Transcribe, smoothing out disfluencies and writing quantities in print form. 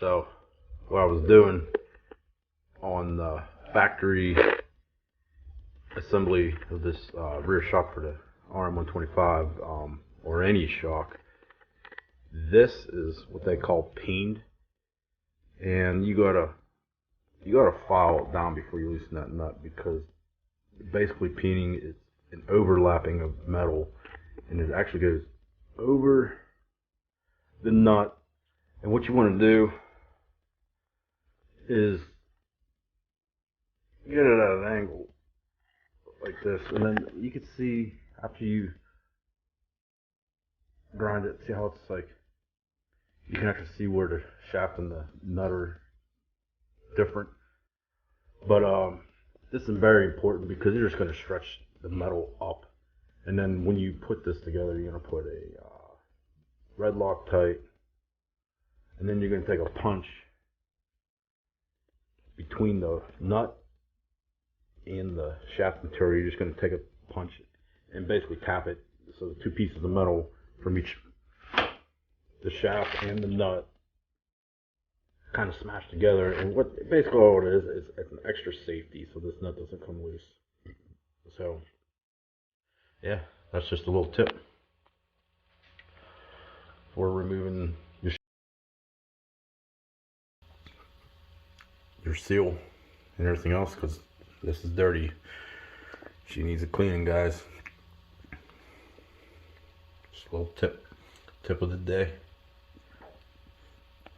So what I was doing on the factory assembly of this rear shock for the RM125 or any shock, this is what they call peened, and you gotta file it down before you loosen that nut, because basically peening is an overlapping of metal, and it actually goes over the nut. And what you want to do is get it at an angle like this, and then you can see after you grind it, see how it's like, you can actually see where the shaft and the nut are different. But this is very important because you're just going to stretch the metal up, and then when you put this together, you're going to put a red Loctite, and then you're going to take a punch between the nut and the shaft material. You're just going to take a punch and basically tap it, so the two pieces of metal from each, the shaft and the nut, kind of smash together. And what basically all it is it's an extra safety, so this nut doesn't come loose. So yeah, that's just a little tip for removing your seal and everything else, because this is dirty. She needs a cleaning, guys. Just a little tip of the day.